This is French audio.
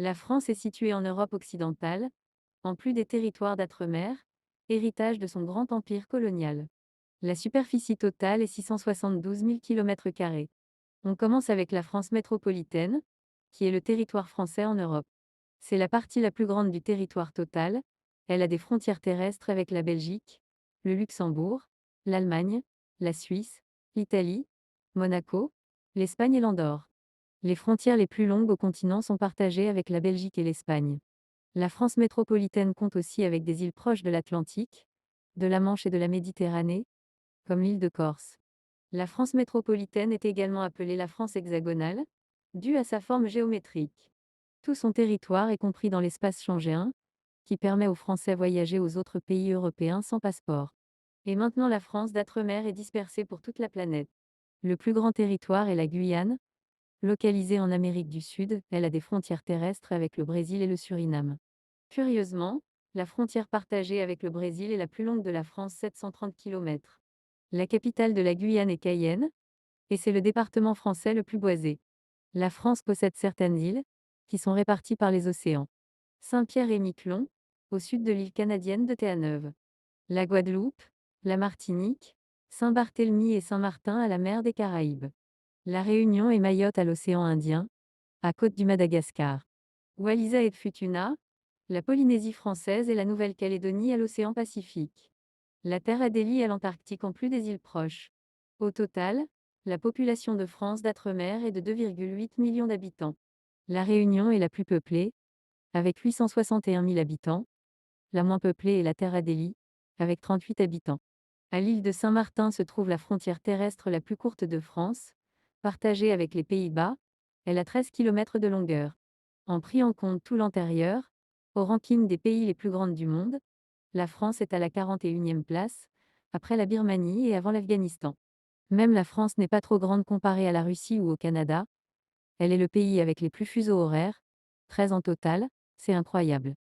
La France est située en Europe occidentale, en plus des territoires d'outre-mer, héritage de son grand empire colonial. La superficie totale est 672 000 km². On commence avec la France métropolitaine, qui est le territoire français en Europe. C'est la partie la plus grande du territoire total. Elle a des frontières terrestres avec la Belgique, le Luxembourg, l'Allemagne, la Suisse, l'Italie, Monaco, l'Espagne et l'Andorre. Les frontières les plus longues au continent sont partagées avec la Belgique et l'Espagne. La France métropolitaine compte aussi avec des îles proches de l'Atlantique, de la Manche et de la Méditerranée, comme l'île de Corse. La France métropolitaine est également appelée la France hexagonale, due à sa forme géométrique. Tout son territoire est compris dans l'espace Schengen, qui permet aux Français voyager aux autres pays européens sans passeport. Et maintenant la France d'outre-mer est dispersée pour toute la planète. Le plus grand territoire est la Guyane, localisée en Amérique du Sud. Elle a des frontières terrestres avec le Brésil et le Suriname. Curieusement, la frontière partagée avec le Brésil est la plus longue de la France, 730 km. La capitale de la Guyane est Cayenne, et c'est le département français le plus boisé. La France possède certaines îles, qui sont réparties par les océans. Saint-Pierre et Miquelon, au sud de l'île canadienne de Terre-Neuve. La Guadeloupe, la Martinique, Saint-Barthélemy et Saint-Martin à la mer des Caraïbes. La Réunion et Mayotte à l'océan Indien, à côte du Madagascar. Wallis et Futuna, la Polynésie française et la Nouvelle-Calédonie à l'océan Pacifique. La Terre Adélie à l'Antarctique en plus des îles proches. Au total, la population de France d'outre-mer est de 2,8 millions d'habitants. La Réunion est la plus peuplée, avec 861 000 habitants. La moins peuplée est la Terre Adélie, avec 38 habitants. À l'île de Saint-Martin se trouve la frontière terrestre la plus courte de France, partagée avec les Pays-Bas. Elle a 13 km de longueur. En pris en compte tout l'antérieur, au ranking des pays les plus grandes du monde, la France est à la 41e place, après la Birmanie et avant l'Afghanistan. Même la France n'est pas trop grande comparée à la Russie ou au Canada. Elle est le pays avec les plus fuseaux horaires, 13 en total, c'est incroyable.